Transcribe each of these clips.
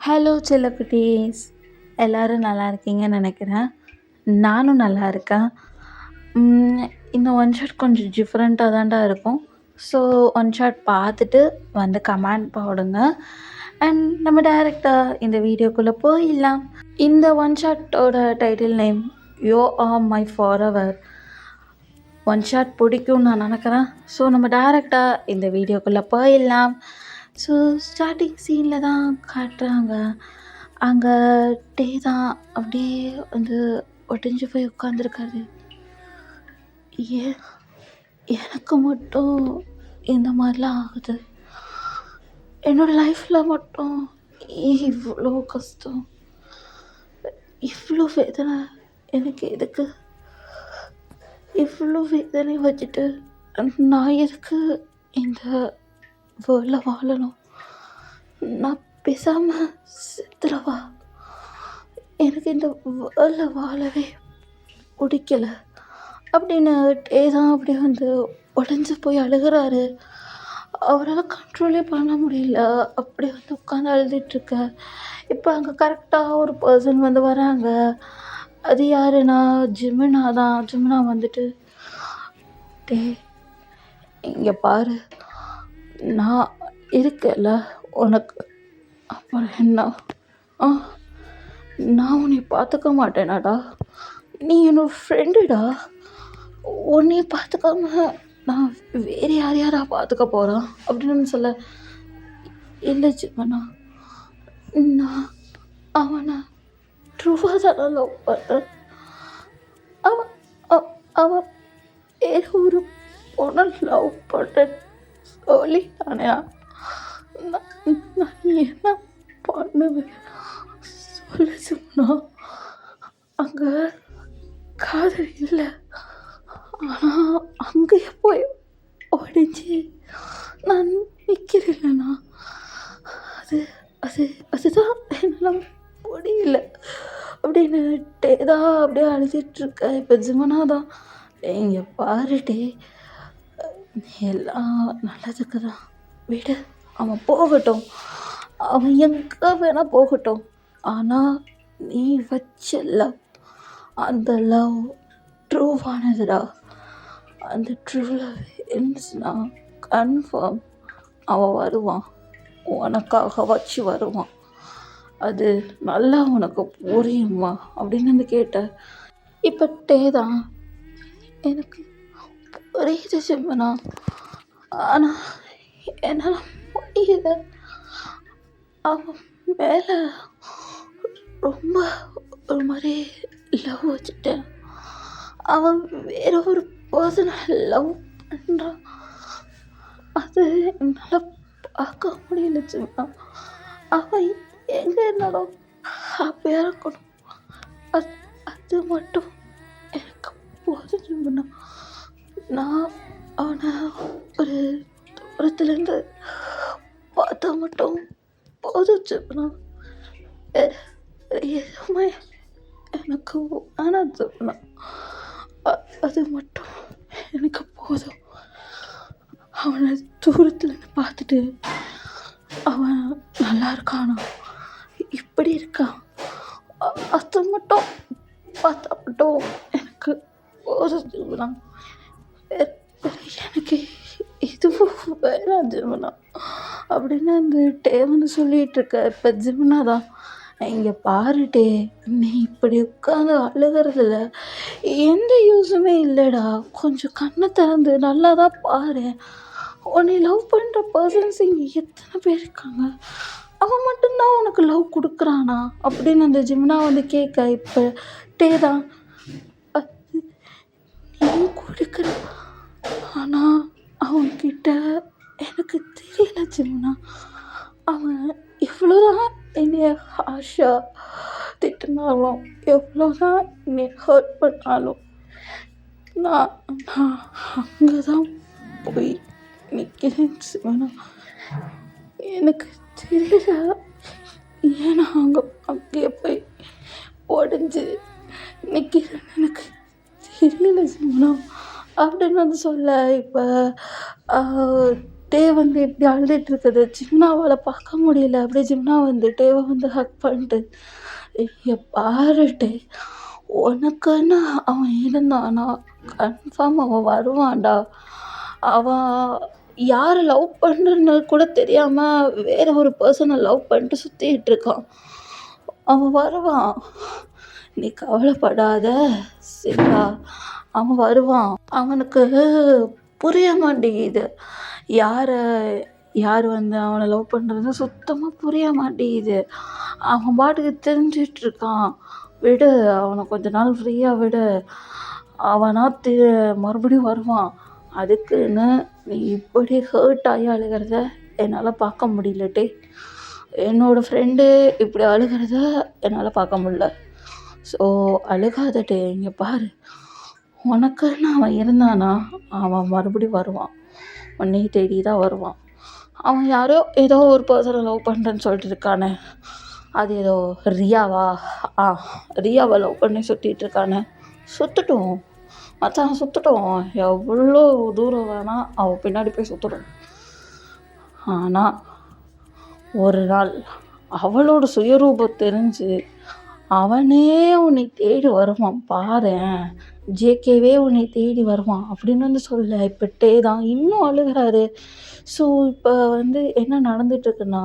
Hello செல்லக்குட்டீஸ், எல்லோரும் நல்லா இருக்கீங்கன்னு நினைக்கிறேன். நானும் நல்லா இருக்கேன். இந்த ஒன் ஷாட் கொஞ்சம் டிஃப்ரெண்ட்டாக தான்டா இருக்கும். ஸோ ஒன் ஷாட் பார்த்துட்டு வந்து கமெண்ட் போடுங்க. அண்ட் நம்ம டைரெக்டாக இந்த வீடியோக்குள்ளே போயிடலாம். இந்த ஒன் ஷாட்டோட title name you are my forever. One shot பிடிக்கும்னு நான் நினைக்கிறேன். ஸோ நம்ம டைரெக்டாக இந்த வீடியோக்குள்ளே போயிடலாம். ஸோ ஸ்டார்டிங் சீனில் தான் காட்டுறாங்க, அங்கே டே தான் அப்படியே வந்து ஒட்டிஞ்சு போய் உட்காந்துருக்காரு. எனக்கு மட்டும் இந்த மாதிரிலாம் ஆகுது, என்னோடய லைஃப்பில் மட்டும் இவ்வளோ கஷ்டம், இவ்வளோ வேதனை, எனக்கு எதுக்கு இவ்வளோ வேதனை வச்சுட்டு நான் எதுக்கு இந்த வேர்ல்டில் வாழணும்? நான் பேசாமல் செத்துறவா? எனக்கு இந்த வேர்ல்டில் வாழவே பிடிக்கல அப்படின்னு தான் அப்படியே வந்து உடஞ்சி போய் அழுகிறாரு. அவரால் கண்ட்ரோலே பண்ண முடியல, அப்படியே வந்து உட்காந்து அழுதுட்டுருக்க. இப்போ அங்கே கரெக்டாக ஒரு பர்சன் வந்து வராங்க. அது யாருன்னா ஜிமினா தான். ஜிமினா வந்துட்டு, டே இங்கே பாரு, நான் இருக்கல உனக்கு, அப்புறம் என்ன? நான் உன்னை பார்த்துக்க மாட்டேனாடா, நீ என்னோட ஃப்ரெண்டுடா, உன்னைய பார்த்துக்காம நான் வேறு யாரையாரா பார்த்துக்க போகிறான் அப்படின்னு சொல்ல, இல்லை ஜிவனா, நான் அவனை ட்ரூவாக தான் லவ் பண்ணுறேன். அவன் வேறு ஒரு பொண்ணை லவ் பண்ணுறேன் சொல்லிட்டானே, நான் என்ன பண்ணுவேன் சொல்ல சொன்னா? அங்கே காதல் இல்லை, ஆனால் அங்கேயே போய் உடஞ்சி நான் நிற்கிறேன்னா அதுதான் என்னால் முடியல அப்படின்னு தான் அப்படியே அழுதுட்டுருக்க. இப்போ ஜிமனா தான், இங்கே பாருட்டே, எல்லாம் நல்லதுக்கு தான், விடு, அவன் போகட்டும், அவன் எங்கே வேணால் போகட்டும், ஆனால் நீ வச்ச லவ், அந்த லவ் ட்ரூவானதுடா. அந்த ட்ரூ லவ் இருந்துச்சுன்னா கன்ஃபார்ம் அவன் வருவான், உனக்காக வச்சு வருவான், அது நல்லா உனக்கு புரியுமா அப்படின்னு வந்து கேட்டேன். இப்போ தான் எனக்கு புரியுது ஜிம்மனா, ஆனால் என்னால் முடியல. அவன் மேலே ரொம்ப ஒரு மாதிரி லவ் வச்சுட்டேன். அவன் வேற ஒரு பர்சனை லவ் பண்ணுறான், அது என்னால் பார்க்க முடியல ஜிம்மனா. அவன் எங்கே இருந்தாலும் ஹாப்பியாக இருக்கணும், அது மட்டும் எனக்கு போதும் ஜிம்மனா. நான் அவனை ஒரு தூரத்துலேருந்து பார்த்தா மட்டும் போதும் ஜிம்மனா, எதுவுமே எனக்கு வேணாம் ஜிம்மனா, அது மட்டும் எனக்கு போதும். அவனை தூரத்துலேருந்து பார்த்துட்டு அவன் நல்லா இருக்கானா, இப்படி இருக்கான், அது மட்டும் பார்த்தா மட்டும் எனக்கு போதும் ஜிம்மனா. எனக்கு இதுவும் வேணாம் ஜிம்மனா அப்படின்னு அந்த டே வந்து சொல்லிகிட்ருக்க. இப்போ ஜிம்மனா தான், இங்கே பாருட்டே, நீ இப்படி உட்காந்து அழுகிறதுல எந்த யூஸுமே இல்லைடா, கொஞ்சம் கண்ணை திறந்து நல்லா தான் பாரு, உன்னை லவ் பண்ணுற பர்சன்ஸ் இங்கே எத்தனை பேர் இருக்காங்க, அவன் மட்டும்தான் உனக்கு லவ் கொடுக்குறானா அப்படின்னு அந்த ஜிம்னா வந்து கேட்க. இப்போ டே தான், நீ கொடுக்குற, ஆனால் அவன்கிட்ட எனக்கு தெரியல ஜிம்னா, அவன் எவ்வளோதான் என்னைய ஹாஷா திட்டினாலும், எவ்வளோதான் என்னை ஹர்ட் பண்ணாலும், நான் அங்கே தான் போய் நிற்கிறேன் சிவனா. எனக்கு தெரியல ஏன்னா அங்கேயே போய் உடஞ்சி நிற்கிறேன்னு எனக்கு தெரியல சிவனா அப்படின்னு வந்து சொல்ல. இப்போ டே வந்து இப்படி அழுதுட்டு இருக்குது. ஜிம்னாவால பார்க்க முடியல. அப்படியே ஜிம்னா வந்து டேவ வந்து ஹக் பண்ணிட்டு, "இங்க பாரு டே, உனக்குன்னு அவன் இருந்தான்னா கன்ஃபார்ம் அவன் வருவான்டா. அவன் யார லவ் பண்றன்னு கூட தெரியாம வேற ஒரு பெர்சன லவ் பண்ணிட்டு சுத்திட்டு இருக்கான். அவன் வருவான். நீ கவலைப்படாத சரியா? அவன் வருவான். அவனுக்கு புரிய மாட்டேங்குது. யார யார் வந்து அவன லவ் பண்றதுன்னு சுத்தமா புரிய மாட்டேங்குது. அவன் பாட்டுக்கு திரிஞ்சிட்டு இருக்கான். விடு, அவன கொஞ்ச நாள் ஃப்ரீயா விடு. அவனா மறுபடியும் வருவான். அதுக்குன்னு நீ இப்படி ஹர்ட் ஆகி அழுகிறத என்னால் பார்க்க முடியல டே. என்னோட ஃப்ரெண்டு இப்படி அழுகிறத என்னால் பார்க்க முடியல. ஸோ அழுகாத டே. இங்கே பாரு, உனக்குன்னு அவன் இருந்தானா அவன் மறுபடியும் வருவான். உன்னையும் தேடி தான் வருவான். அவன் யாரோ ஏதோ ஒரு பர்சனை லவ் பண்ணுறேன்னு சொல்லிட்டு இருக்கானே, அது ஏதோ ரியாவா? ஆ, ரியாவை லவ் பண்ணி சுற்றிட்டு இருக்கானே. சுற்றட்டும் மச்சான், சுற்றட்டும். எவ்வளோ தூரம் வேணால் அவன் பின்னாடி போய் சுற்றட்டும். ஆனால் ஒரு நாள் அவளோட சுயரூபம் தெரிஞ்சு அவனே உன்னை தேடி வருவான் பாரேன். ஜேகேவே உன்னை தேடி வருவான் அப்படின்னு வந்து சொல்ல. இப்போ டே தான் இன்னும் அழுகிறாரு. ஸோ இப்போ வந்து என்ன நடந்துட்டுருக்குன்னா,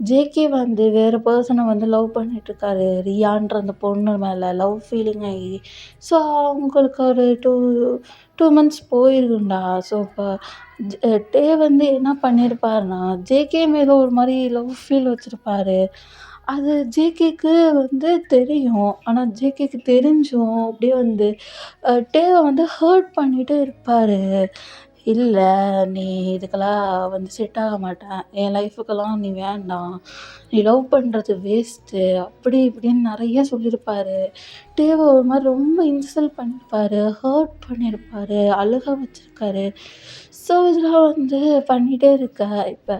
ஜேகே வந்து வேறு பர்சனை வந்து லவ் பண்ணிகிட்ருக்காரு. ரியான்ற அந்த பொண்ணு மேலே லவ் ஃபீலிங் ஆகி. ஸோ அவங்களுக்கு ஒரு 2 months போயிருக்குண்டா. ஸோ இப்போ டே வந்து என்ன பண்ணியிருப்பாருன்னா, ஜேகே மேலே ஒரு மாதிரி லவ் ஃபீல் வச்சுருப்பாரு. அது ஜேகேக்கு வந்து தெரியும். ஆனால் ஜேகேக்கு தெரிஞ்சும் அப்படியே வந்து டேவ வந்து ஹர்ட் பண்ணிகிட்டே இருப்பார். "இல்லை, நீ இதுக்கெல்லாம் வந்து செட் ஆக மாட்ட. என் லைஃபுக்கெல்லாம் நீ வேண்டாம். நீ லவ் பண்ணுறது வேஸ்ட்டு." அப்படி இப்படின்னு நிறைய சொல்லியிருப்பாரு. டேவ ஒரு மாதிரி ரொம்ப இன்சல்ட் பண்ணியிருப்பாரு, ஹர்ட் பண்ணியிருப்பாரு, அழுக வச்சுருக்காரு. ஸோ இதெல்லாம் வந்து பண்ணிகிட்டே இருக்க. இப்போ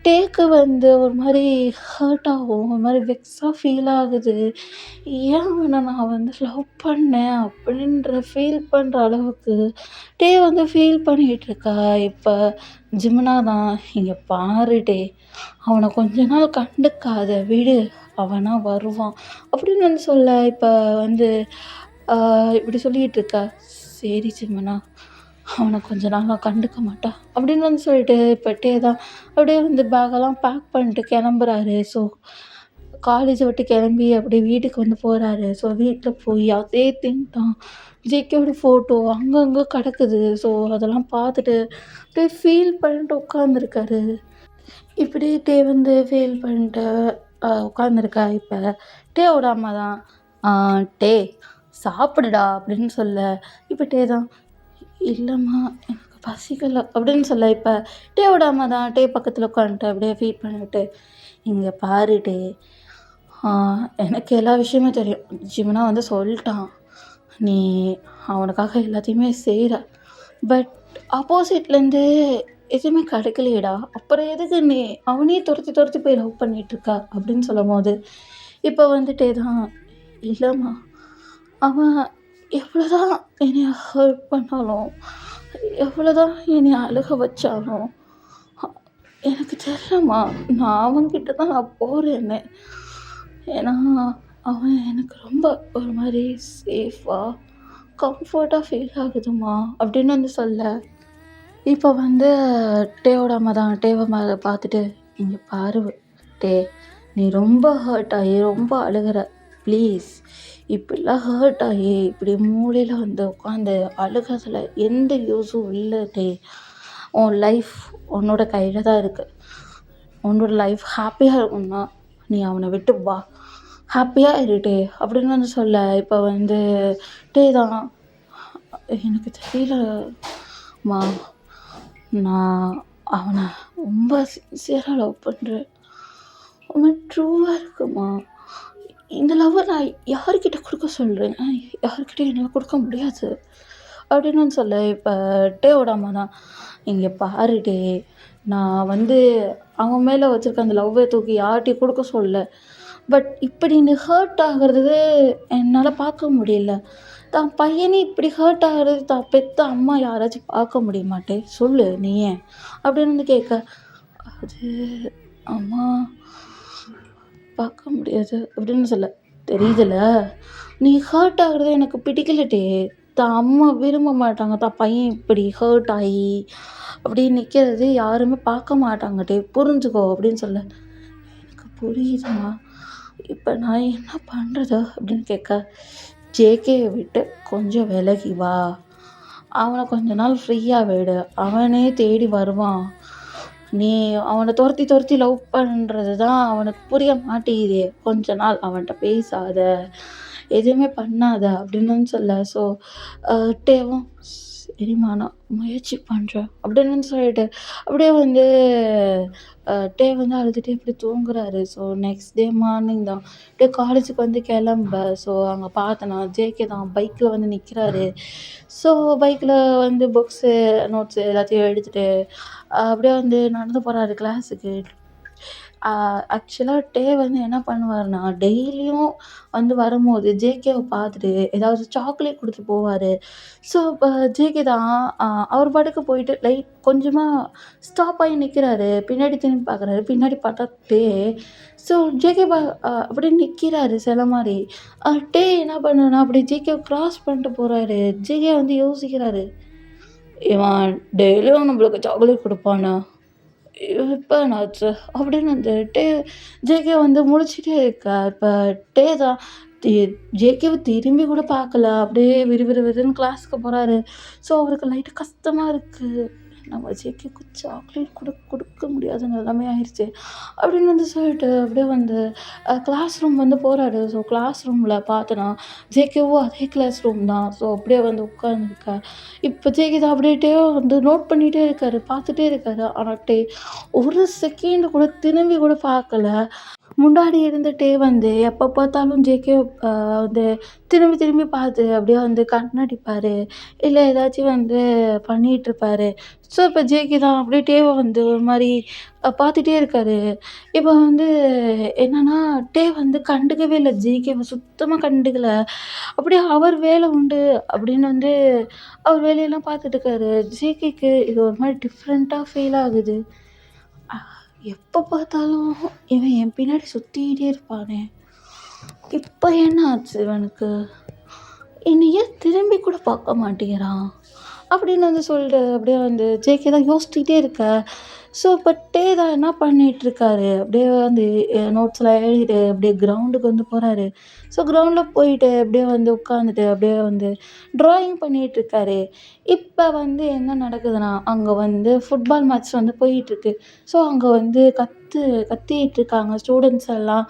டேக்கு வந்து ஒரு மாதிரி ஹர்ட் ஆகும், ஒரு மாதிரி வெக்ஸாக ஃபீல் ஆகுது. ஏன் அவனை நான் வந்து லவ் பண்ணேன் அப்படின்ற ஃபீல் பண்ணுற அளவுக்கு டே வந்து ஃபீல் பண்ணிகிட்ருக்கா. இப்போ ஜிம்னா தான், "இங்கே பாரு டே, அவனை கொஞ்ச நாள் கண்டுக்காத விடு, அவனா வருவான்" அப்படின்னு வந்து சொல்ல. இப்போ வந்து இப்படி சொல்லிகிட்டு இருக்கா. "சரி ஜிம்னா, அவனை கொஞ்ச நாள் நான் கண்டுக்க மாட்டேன்" அப்படின்னு வந்து சொல்லிட்டு இப்போ டே தான் அப்படியே வந்து பேக்கெல்லாம் பேக் பண்ணிட்டு கிளம்புறாரு. ஸோ காலேஜை விட்டு கிளம்பி அப்படியே வீட்டுக்கு வந்து போகிறாரு. ஸோ வீட்டில் போய் அதே திங் தான், ஜேகேவோட ஃபோட்டோ அங்கங்கே கிடக்குது. ஸோ அதெல்லாம் பார்த்துட்டு அப்படியே ஃபீல் பண்ணிட்டு உட்காந்துருக்காரு. இப்படி டே வந்து ஃபீல் பண்ணிட்டு உட்காந்துருக்கா. இப்போ டேவோட அம்மா தான், "டே சாப்பிடுடா" அப்படின்னு சொல்ல. இப்போ டே தான், "இல்லைம்மா, எனக்கு பசிக்கலை" அப்படின்னு சொல்ல. இப்போ டேவோட அம்மா தான் டே பக்கத்தில் உட்காந்துட்டு அப்படியே ஃபீல் பண்ணிட்டு, "இங்கே பாரு டே, எனக்கு எல்லா விஷயமும் தெரியும். ஜிம்னா வந்து சொல்லிட்டான், நீ அவனுக்காக எல்லாத்தையுமே செய்கிற. பட் ஆப்போசிட்லேருந்து எதுவுமே கிடைக்கலையேடா. அப்புறம் எதுக்கு நீ அவனையே துரத்தி துரத்தி போய் லவ் பண்ணிகிட்ருக்க" அப்படின்னு சொல்லும்போது இப்போ வந்துட்டே தான், "இல்லைம்மா, அவன் எவ்வளோ தான் என்னை ஹர்ட் பண்ணாலும், எவ்வளோ தான் என்னை அழுக வச்சாலும் எனக்கு தெரியலம்மா. நான் அவன்கிட்ட தான் நான் போகிறேன்னு. ஏன்னா அவன் எனக்கு ரொம்ப ஒரு மாதிரி சேஃபாக கம்ஃபர்ட்டாக ஃபீல் ஆகுதும்மா" அப்படின்னு வந்து சொல்ல. இப்போ வந்து டேவோட அம்மா தான் டேவை பார்த்துட்டு, "இங்கே பாரு டே, நீ ரொம்ப ஹர்ட் ஆகி ரொம்ப அழுகிற. ப்ளீஸ், இப்படிலாம் ஹர்ட் ஆகி இப்படி மூலையில் வந்து உட்காந்து அழுகிறதுல எந்த யூஸும் இல்லை டே. உன் லைஃப் உன்னோட கையில் தான் இருக்குது. உன்னோட லைஃப் ஹாப்பியாக இருக்கும்னா நீ அவனை விட்டு வா, ஹாப்பியாக இரு டே" அப்படின்னு வந்து சொல்ல. இப்போ வந்து டே தான், "எனக்கு தெரியலம்மா, நான் அவனை ரொம்ப சின்சியராக லவ் பண்ணுறேன். அவன் ட்ரூவாக இருக்குமா. இந்த லவ்வை நான் யார்கிட்ட கொடுக்க சொல்கிறேன், யார்கிட்டையும் என்னால் கொடுக்க முடியாது" அப்படின்னு வந்து சொல்ல. இப்போ டேவோட அம்மா தான், "இங்கே பாரு டே, நான் வந்து அவன் மேலே வச்சுருக்க அந்த லவ்வை தூக்கி யார்கிட்டையும் கொடுக்க சொல்ல. பட் இப்படி நீ ஹர்ட் ஆகிறது என்னால் பார்க்க முடியல. தான் பையனே இப்படி ஹர்ட் ஆகுறது தான் பெத்த அம்மா யாராச்சும் பார்க்க முடியுமாட்டே சொல்லு நீ ஏன் அப்படின்னு வந்து கேட்க, அது அம்மா பார்க்க முடியாது அப்படின்னு சொல்ல, தெரியுதுல நீ ஹர்ட் ஆகுறது எனக்கு பிடிக்கலட்டே. தான் அம்மா விரும்ப மாட்டாங்க தான் பையன் இப்படி ஹர்ட் ஆகி அப்படி நிற்கிறது யாருமே பார்க்க மாட்டாங்கட்டே, புரிஞ்சுக்கோ அப்படின்னு சொல்ல, எனக்கு புரியுதுமா, இப்போ நான் என்ன பண்ணுறது அப்படின்னு கேட்க, ஜேகேயை விட்டு கொஞ்சம் விலகி வா, அவனை கொஞ்ச நாள் ஃப்ரீயாக விடு, அவனே தேடி வருவான். நீ அவனை துரத்தி துரத்தி லவ் பண்ணுறது தான் அவனுக்கு புரிய மாட்டேங்குதே, கொஞ்ச நாள் அவன்கிட்ட பேசாத, எதுவுமே பண்ணாத அப்படின்னு சொல்ல. ஸோ டேவும் சரிம்மா நான் முயற்சி பண்ணுறேன் அப்படின்னு சொல்லிட்டு அப்படியே வந்து டே வந்து அழுதுகிட்டே இப்படி தூங்குறாரு. ஸோ நெக்ஸ்ட் டே மார்னிங் தான் அப்படியே காலேஜுக்கு வந்து கிளம்ப. ஸோ அங்கே பார்த்தேன்னா ஜேகே தான் பைக்கில் வந்து நிற்கிறாரு. ஸோ பைக்கில் வந்து புக்ஸு நோட்ஸு எல்லாத்தையும் எடுத்துகிட்டு அப்படியே வந்து நடந்து போகிறாரு கிளாஸுக்கு. ஆக்சுவலாக டே வந்து என்ன பண்ணுவாருன்னா, டெய்லியும் வந்து வரும்போது ஜேகேவை பார்த்துட்டு ஏதாவது சாக்லேட் கொடுத்துட்டு போவார். ஸோ இப்போ ஜேகே தான் அவர் பாட்டுக்கு போயிட்டு கொஞ்சமாக ஸ்டாப் ஆகி நிற்கிறாரு. பின்னாடி திரும்பி பார்க்குறாரு. பின்னாடி பார்த்தா டே. ஸோ ஜேகே அப்படியே நிற்கிறாரு சில மாதிரி. டே என்ன பண்ணுன்னா அப்படியே ஜேகேவை கிராஸ் பண்ணிட்டு போகிறாரு. ஜேகே வந்து யோசிக்கிறாரு, இவன் டெய்லியும் நம்மளுக்கு சாக்லேட் கொடுப்பானா, எப்போ என்னாச்சு அப்படின்னு வந்து ஜேகே வந்து முழிச்சிட்டே இருக்கா. இப்போ டே தான் ஜேகேவை திரும்பி கூட பார்க்கல. அப்படியே விறுவிறுன்னு கிளாஸுக்கு போகிறாரு. ஸோ அவருக்கு லைட்டாக கஷ்டமாக இருக்குது. நம்ம ஜேகேவுக்கு சாக்லேட் கூட கொடுக்க முடியாத நிலைமை ஆயிடுச்சு அப்படின்னு வந்து சொல்லிட்டு அப்படியே வந்து கிளாஸ் ரூம் வந்து போகிறாரு. ஸோ கிளாஸ் ரூமில் பார்த்தோன்னா ஜேகேவும் அதே கிளாஸ் ரூம் தான். ஸோ அப்படியே வந்து உட்காந்துருக்கா. இப்போ ஜேகே தான் அப்படியே வந்து நோட் பண்ணிகிட்டே இருக்காரு, பார்த்துட்டே இருக்காரு. ஆனால் ஒரு செகண்ட் கூட திரும்பி கூட பார்க்கல. முன்னாடி இருந்துகிட்டே வந்து எப்போ பார்த்தாலும் ஜேகே வந்து திரும்பி திரும்பி பார்த்து அப்படியே வந்து கண்ணடிப்பார், இல்லை ஏதாச்சும் வந்து பண்ணிகிட்ருப்பாரு. ஸோ இப்போ ஜேகே தான் அப்படியே டேவை வந்து ஒரு மாதிரி பார்த்துட்டே இருக்காரு. இப்போ வந்து என்னன்னா வந்து கண்டுக்கவே இல்லை, ஜேகேவை சுத்தமாக கண்டுக்கல. அப்படியே அவர் வேலை உண்டு அப்படின்னு வந்து அவர் வேலையெல்லாம் பார்த்துட்டு இருக்காரு. ஜேகேக்கு இது ஒரு மாதிரி டிஃப்ரெண்ட்டாக ஃபீல் ஆகுது. எப்போ பார்த்தாலும் இவன் என் பின்னாடி சுற்றிக்கிட்டே இருப்பானே, இப்போ என்ன ஆச்சு இவனுக்கு, என்னை ஏன் திரும்பி கூட பார்க்க மாட்டேங்கிறான் அப்படின்னு வந்து சொல்லிட்டு அப்படியே வந்து ஜேகே தான் யோசிச்சுக்கிட்டே இருக்க. ஸோ இப்போ டே தான் என்ன பண்ணிகிட்ருக்காரு, அப்படியே வந்து நோட்ஸ்லாம் எழுதிட்டு அப்படியே கிரவுண்டுக்கு வந்து போகிறாரு. ஸோ கிரவுண்டில் போயிட்டு அப்படியே வந்து உட்காந்துட்டு அப்படியே வந்து ட்ராயிங் பண்ணிகிட்ருக்காரு. இப்போ வந்து என்ன நடக்குதுன்னா, அங்கே வந்து ஃபுட்பால் மேட்ச் வந்து போயிட்டுருக்கு. ஸோ அங்கே வந்து கத்திகிட்ருக்காங்க ஸ்டூடெண்ட்ஸ் எல்லாம்,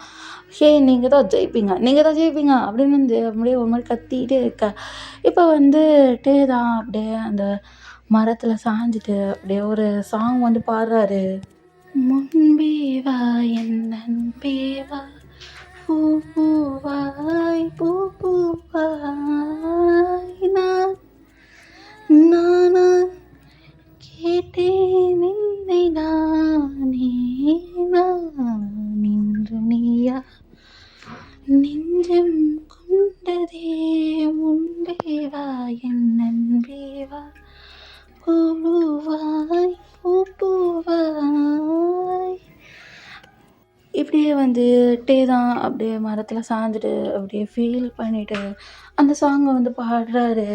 ஹே நீங்கள் தான் ஜெயிப்பீங்க, நீங்கள் தான் ஜெயிப்பீங்க அப்படின்னு வந்து அப்படியே ஒரு மாதிரி கத்திக்கிட்டே இருக்கா. இப்போ வந்து டே தான் அப்படியே அந்த மரத்தில் சாஞ்சிட்டு அப்படியே ஒரு சாங் வந்து பாடுறாரு. முன்பே வா என் நன்பே வா, பூ பூவாய் பூ பூவாய், நான் கேட்டேன் என்னை நானே, நான் நின்று நீயா நெஞ்சம் கொண்டதே, முன்பே வா என் நன்பே வா, பூவாய் பூவாய். இப்படியே வந்து டே தான் அப்படியே மரத்தில் சாஞ்சிட்டு அப்படியே ஃபீல் பண்ணிட்டு அந்த சாங்கை வந்து பாடுறாரு.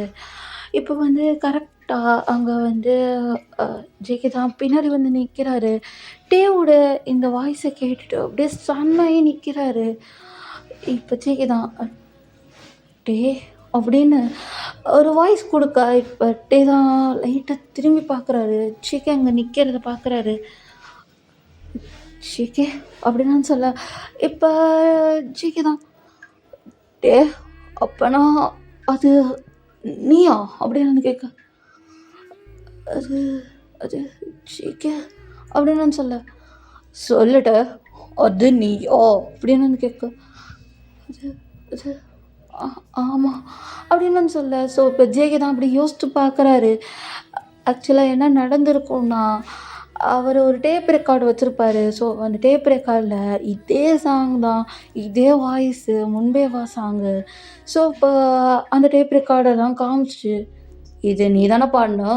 இப்போ வந்து கரெக்டாக அங்கே வந்து ஜேகே தான் பின்னாடி வந்து நிற்கிறாரு. டேவோட இந்த வாய்ஸை கேட்டுட்டு அப்படியே சன்னாகி நிற்கிறாரு. இப்போ ஜேகே தான் டே அப்படின்னு ஒரு வாய்ஸ் கொடுக்க, இப்போ டே தான் லைட்டாக திரும்பி பார்க்குறாரு. ஜேகே அங்கே நிற்கிறத பார்க்குறாரு. ஜேகே அப்படின்னு சொல்ல, இப்போ ஜேகே தான் டே அப்பனா அது நீயா அப்படின்னு வந்து கேட்க, அது அது ஜேகே அப்படின்னு சொல்ல, சொல்லிட்ட அது நீயா அப்படின்னு வந்து கேட்க, அது அது ஆமாம் அப்படின்னு சொல்ல. ஸோ இப்போ ஜேகே தான் அப்படி யோசித்து பார்க்குறாரு. ஆக்சுவலாக என்ன நடந்திருக்கும்னா, அவர் ஒரு டேப் ரெக்கார்டு வச்சுருப்பாரு. ஸோ அந்த டேப் ரெக்கார்டில் இதே சாங் தான், இதே வாய்ஸு, முன்பே வா சாங்கு. ஸோ இப்போ அந்த டேப் ரெக்கார்டெல்லாம் காமிச்சு, இது நீ தானே பாடின,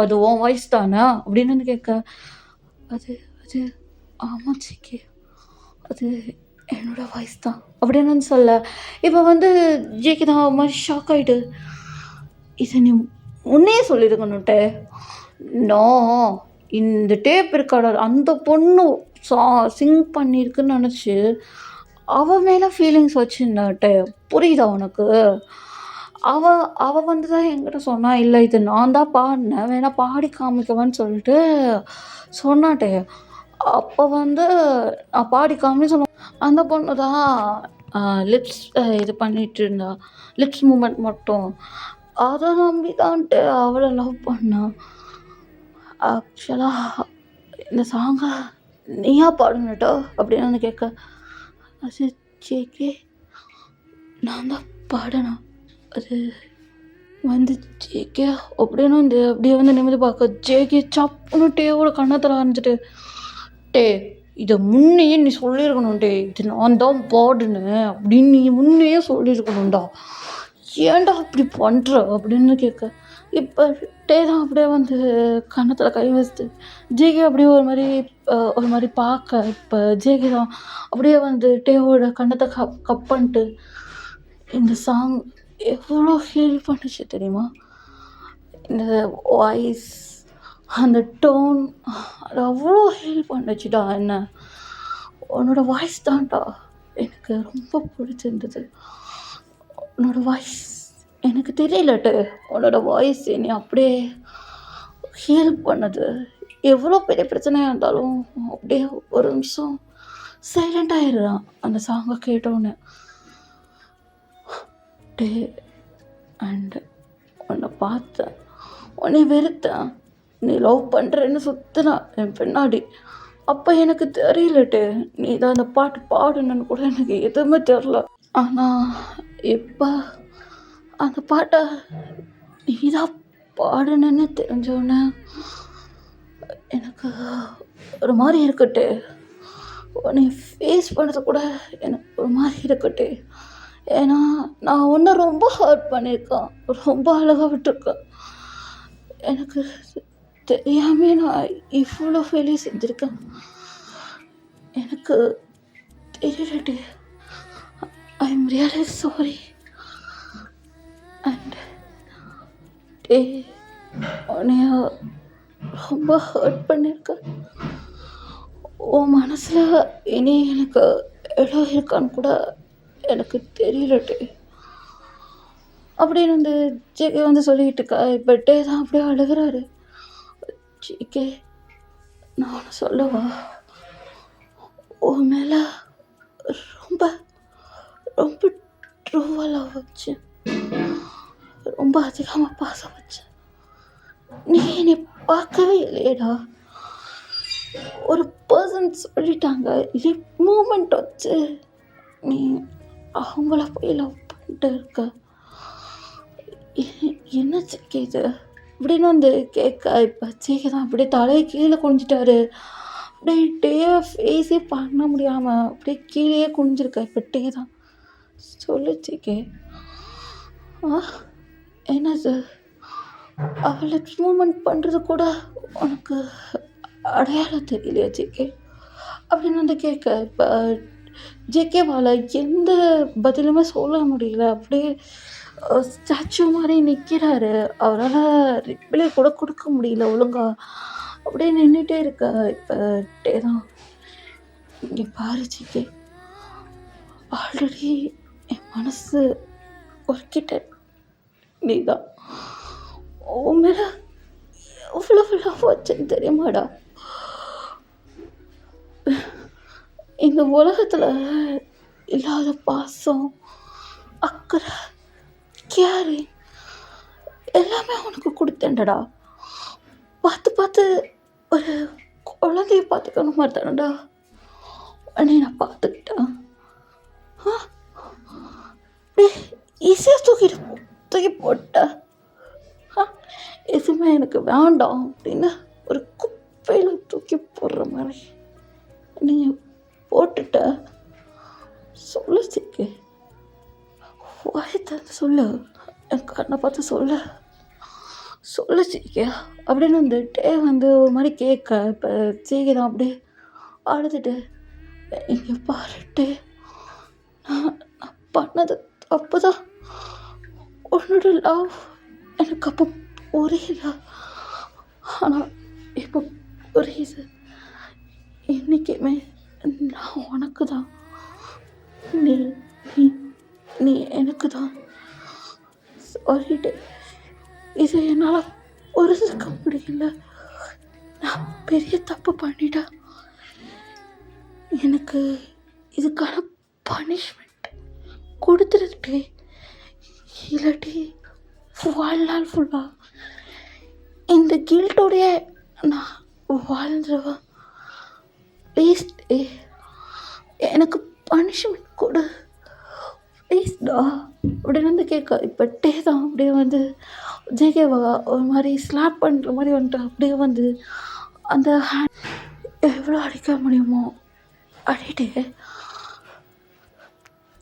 அது உன் வாய்ஸ் தானே அப்படின்னு வந்து கேட்க, அது அது ஆமாம் சிக்கி, அது என்னோட வாய்ஸ் தான் அப்படின்னு வந்து சொல்ல, இப்போ வந்து ஜேகே தான் ஒரு மாதிரி ஷாக் ஆகிட்டு, இதை நீ முன்னே சொல்லியிருக்கணுன்ட்டு. நோ, இந்த டேப் ரெக்கார்டர் அந்த பொண்ணு சிங் பண்ணியிருக்குன்னு நினச்சி அவள் மேலே ஃபீலிங்ஸ் வச்சுருந்தாட்ட, புரியுதா உனக்கு? அவள் வந்து தான் என்கிட்ட சொன்னா, இல்லை இது நான் தான் பாடினேன், வேணா பாடி காமிக்கவான்னு சொல்லிட்டு சொன்னாட்டே. அப்போ வந்து நான் பாடி காமின்னு சொன்னேன். அந்த பொண்ணு தான் லிப்ஸ் இது பண்ணிட்டு இருந்தா, லிப்ஸ் மூமெண்ட் மட்டும். அதை நம்பி தான்ட்டு அவளை லவ் பண்ணான். ஆக்சுவலாக இந்த சாங்கை நீயா பாடுனட்டோ அப்படின்னு வந்து கேட்க, அது ஜேகே நான் தான் பாடினேன், அது வந்து ஜேகே அப்படின்னு வந்து அப்படியே வந்து நிமிந்து பார்க்க, ஜேகே சப்புன்னு டேவோட கண்ணத்தில் ஆரம்பிச்சிட்டு, டே இதை முன்னையே நீ சொல்லியிருக்கணும், டே இது நான் தான் பாடுனேன் அப்படின்னு நீ முன்னையே சொல்லியிருக்கணும்டா, ஏன்டா அப்படி பண்ணுற அப்படின்னு கேட்க, இப்போ டே தான் அப்படியே வந்து கன்னத்தில் கை வச்சுட்டு ஜேகே அப்படியே ஒரு மாதிரி பார்க்க, இப்போ ஜேகே தான் அப்படியே வந்து டேவோட கன்னத்தை கப் பண்ணிட்டு, இந்த சாங் எவ்வளோ ஃபீல் பண்ணுச்சு தெரியுமா? இந்த வாய்ஸ், அந்த டோன், அது அவ்வளோ ஹீல் பண்ணுச்சுடா. என்ன உன்னோட வாய்ஸ் தான்டா எனக்கு ரொம்ப பிடிச்சிருந்தது. உன்னோட வாய்ஸ் எனக்கு தெரியலட்டு, உன்னோட வாய்ஸ் என்னை அப்படியே ஹீல் பண்ணுது. எவ்வளோ பெரிய பிரச்சனையாக இருந்தாலும் அப்படியே ஒரு நிமிஷம் சைலண்ட் ஆயிடுறான் அந்த சாங்கை கேட்டோன்னு. டே அண்டு உன்னை பார்த்தேன், உன்னை வெறுத்தேன், நீ லவ் பண்ணுறேன்னு சுற்றினா என் பின்னாடி. அப்போ எனக்கு தெரியலட்டு நீ தான் அந்த பாட்டு பாடுனன்னு கூட எனக்கு எதுவுமே தெரில. ஆனால் இப்போ அந்த பாட்டை நீ தான் பாடுனன்னு தெரிஞ்சோன்னே எனக்கு ஒரு மாதிரி இருக்கட்டு. உன்னை ஃபேஸ் பண்ணுறது கூட எனக்கு ஒரு மாதிரி இருக்கட்டு. ஏன்னா நான் ஒன்று ரொம்ப ஹர்ட் பண்ணியிருக்கேன், ரொம்ப அழகாக விட்டுருக்கேன். எனக்கு தெரியாமல் நான் இவ்வளோ ஃபெயிலியர் செஞ்சுருக்கேன். எனக்கு தெரியலட்டு. I am really sorry. And டே உன்னைய ரொம்ப ஹர்ட் பண்ணியிருக்கேன். உன் மனசில் இனி எனக்கு இடம் இருக்கான்னு கூட எனக்கு தெரியலட்டு அப்படின்னு வந்து ஜேகே வந்து சொல்லிகிட்டு இருக்கா. இப்போ டே தான் அப்படியே அழுகிறாரு. ஜேகே நான் ஒன்று சொல்லவா, உன் மேலே ரொம்ப ரொம்ப ட்ரூவாக லவ் வச்சேன், ரொம்ப அதிகமாக பாசம் வச்சேன். நீ என்னை பார்க்கவே இல்லையடா. ஒரு பர்சன் சொல்லிட்டாங்க லிப் மூமெண்ட் வச்சு நீ அவங்கள போய் லவ் பண்ணிட்டு இருக்க. என்ன ஜேகே இது அப்படின்னு வந்து கேட்க, இப்போ ஜேகே தான் அப்படியே தலையை கீழே குனிஞ்சிட்டாரு. அப்படியே டேவை ஃபேஸே பண்ண முடியாமல் அப்படியே கீழே குனிஞ்சிருக்க. இப்போ டே தான் சொல்லு ஜேகே, என்னது அவளை மூமெண்ட் பண்ணுறது கூட உனக்கு அடையாளம் தெரியலையா ஜேகே அப்படின்னு வந்து கேட்க, இப்போ ஜேகேவால் எந்த பதிலுமே சொல்ல முடியல. அப்படியே ஸ்டாச்சு மாதிரி நிற்கிறாரு. அவரால் ரிப்ளை கூட கொடுக்க முடியல ஒழுங்கா. அப்படியே நின்றுட்டே இருக்க. இப்போ டே தான், இங்கே பாரு ஜேகே, ஆல்ரெடி என் மனசு ஒர்க்கிட்ட நீ தான். உன் மேலே எவ்வளோ லவ் வச்சேன்னு தெரியுமாடா. இந்த உலகத்தில் இல்லாத பாசம், அக்கறை, கேரிங் எல்லாமே உனக்கு கொடுத்தேன்டா. பார்த்து பார்த்து ஒரு குழந்தைய பார்த்துக்கணும் மாதிரி தானடா உடனே நான் பார்த்துக்கிட்டேன். அப்படியே ஈஸியாக தூக்கி போட்டேன். எதுவுமே எனக்கு வேண்டாம் அப்படின்னு ஒரு குப்பையில் மாதிரி நீங்கள் போட்டுட்ட சொல்லு சிக்கு, வாயை திறந்து சொல்லு, என் கண்ணை பார்த்து சொல்லு சிக்கு அப்படின்னு வந்துட்டே ஒரு மாதிரி கேட்க. இப்போ சீக்கி தான் அப்படியே அழுதுட்டு, இங்கே பாருட்டு, நான் பண்ணது தப்பு தான். உன்னோட லவ் எனக்கு அப்போ புரியல, ஆனால் இப்போ புரியுது. என்றைக்குமே நான் உனக்கு தான், நீ நீ நீ எனக்கு தான். சாரிட்டு, இதை என்னால் புரிஞ்சுக்க முடியல. நான் பெரிய தப்பு பண்ணிட்டேன். எனக்கு இதுக்கான பனிஷ்மெண்ட் கொடுத்துருட்டு, இல்லாட்டி வாழ்நாள் ஃபுல்லாக இந்த கில்ட்டோடைய நான் வாழ்ந்துருவேன். ப்ளீஸ் எனக்கு பனிஷ்மெண்ட் கொடு ப்ளீஸ்டா அப்படின்னு கேட்க. இப்போ டே தான் அப்படியே ஜேகேவா ஒரு மாதிரி ஸ்லாப் பண்ணுற மாதிரி அப்படியே அந்த ஹேண்ட் எவ்வளோ அடிக்க முடியுமோ அடிட்டு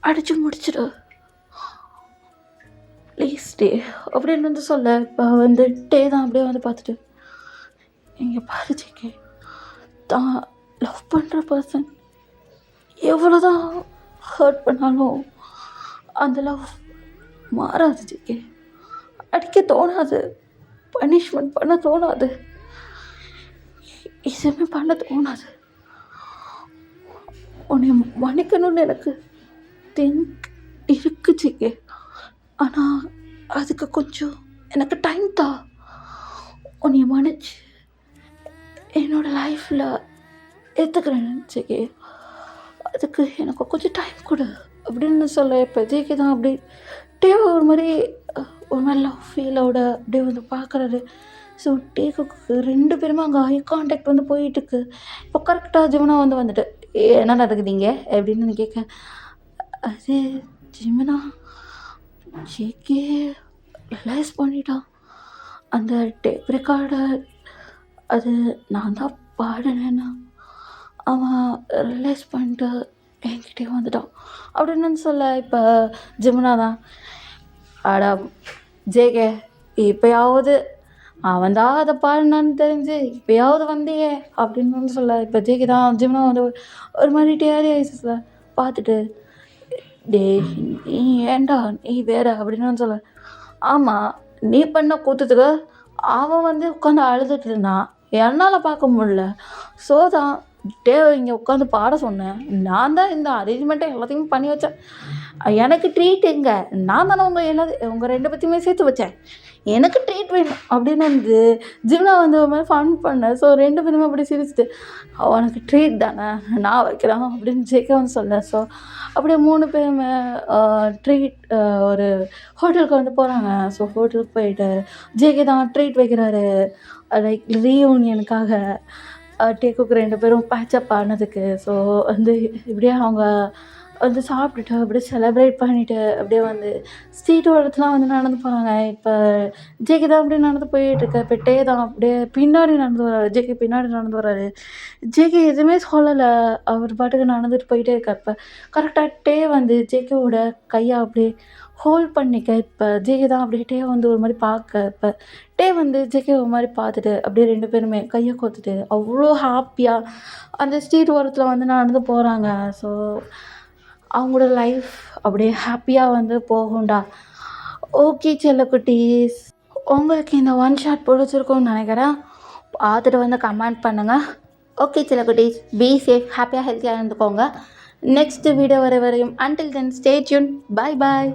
அடித்து முடிச்சிடு ப்ளீஸ் டே அப்படின்னு சொல்ல. இப்போ டே தான் அப்படியே பார்த்துட்டு, இங்கே பாரு ஜேகே, தான் லவ் பண்ணுற பர்சன் எவ்வளோ தான் ஹர்ட் பண்ணாலும் அந்த லவ் மாறாது ஜேகே. அடிக்க தோணாது, பனிஷ்மெண்ட் பண்ண தோணாது, எதுவுமே பண்ண தோணாது. உன்னை மன்னிக்கணும்னு எனக்கு திங்க் இருக்கு ஜேகே, ஆனால் அதுக்கு கொஞ்சம் எனக்கு டைம் தான். உன்னை மன்னிச்சு என்னோடய லைஃப்பில் ஏற்றுக்கிறேன் ஜேகே, அதுக்கு எனக்கு கொஞ்சம் டைம் கொடு அப்படின்னு சொல்ல. இப்போ ஜேகே தான் அப்படி டேவை ஒரு மாதிரி லவ் ஃபீலோட அப்படியே பார்க்குறாரு. ஸோ டேக்கு ரெண்டு பேருமே அங்கே ஐ கான்டாக்ட் போயிட்டுருக்கு. இப்போ கரெக்டாக ஜிமுனா வந்துட்டு, என்ன நடக்குதுங்க அப்படின்னு கேட்க. அது ஜிமுனா ஜேகே ரிலைஸ் பண்ணிட்டான். அந்த டேப் ரெக்கார்டர் அது நான் தான் பாடினேன்னா அவன் ரிலைஸ் பண்ணிட்டு என்கிட்டே வந்துட்டான் அப்படின்னு சொல்ல. இப்போ ஜிமுனா தான், அடா ஜேகே, இப்போயாவது அவன் தான் அதை பாடினான்னு தெரிஞ்சு இப்போயாவது வந்தியே அப்படின்னு சொல்ல. இப்போ ஜேகே தான் ஜிமுனா ஒரு மாதிரி டேரி ஐசஸில் பார்த்துட்டு, டே நீ ஏண்டா நீ வேற அப்படின்னு சொல்ல. ஆமாம், நீ பண்ண கூத்துத்துக்கு அவன் உட்காந்து அழுதுட்டு இருந்தான், என்னால் பார்க்க முடியல. ஸோ தான் டேவை இங்கே உட்காந்து பாட சொன்னேன். நான் தான் இந்த அரேஞ்ச்மெண்ட்டை எல்லாத்தையும் பண்ணி வச்சேன். எனக்கு ட்ரீட் எங்கே, நான் தானே உங்கள் ரெண்டு பற்றியுமே சேர்த்து வச்சேன், எனக்கு ட்ரீட் வேணும் அப்படின்னு ஜிம்னா ஒரு மாதிரி ஃபன் பண்ணேன். ஸோ ரெண்டு பேருமே அப்படி சிரிச்சுட்டு, உனக்கு ட்ரீட் தானே நான் வைக்கிறேன் அப்படின்னு ஜேகே சொல்ல. ஸோ அப்படியே மூணு பேருமே ட்ரீட் ஒரு ஹோட்டலுக்கு போகிறாங்க. ஸோ ஹோட்டலுக்கு போயிட்டு ஜேகே தான் ட்ரீட் வைக்கிறாரு, லைக் ரீயூனியனுக்காக டேக்குக்கு ரெண்டு பேரும் பேச்சப் ஆனதுக்கு. ஸோ இப்படியே அவங்க சாப்பிட்டுட்டு அப்படியே செலிப்ரேட் பண்ணிவிட்டு அப்படியே ஸ்ட்ரீட் ஓரத்துலாம் நடந்து போகிறாங்க. இப்போ ஜேகே தான் அப்படியே நடந்து போயிட்டுருக்கு. இப்போ டே தான் அப்படியே பின்னாடி நடந்து வர்றாரு. ஜேகே பின்னாடி நடந்து வர்றாரு. ஜேகே எதுவுமே சொல்லலை, அவர் பாட்டுக்கு நடந்துட்டு போயிட்டே இருக்கார். இப்போ கரெக்டாக டே ஜேகேவோட கையை அப்படியே ஹோல்ட் பண்ணிக்க. இப்போ ஜேகே தான் அப்படியே டே ஒரு மாதிரி பார்க்க. இப்போ டே ஜேகே ஒரு மாதிரி பார்த்துட்டு அப்படியே ரெண்டு பேருமே கையை கோத்துட்டு அவ்வளோ ஹாப்பியாக அந்த ஸ்ட்ரீட் ஓரத்தில் நடந்து போகிறாங்க. ஸோ அவங்களோட லைஃப் அப்படியே ஹாப்பியாக போகும்டா. ஓகே செல்லக்குட்டீஸ், உங்களுக்கு இந்த ஒன் ஷாட் பிடிச்சிருக்கும்னு நினைக்கிறேன். பார்த்துட்டு கமெண்ட் பண்ணுங்கள். ஓகே செல்லக்குட்டீஸ், பி சேஃப், ஹாப்பியாக ஹெல்த்தியாக இருந்துக்கோங்க. நெக்ஸ்ட் வீடியோ வரையும் until then stay tune. Bye bye.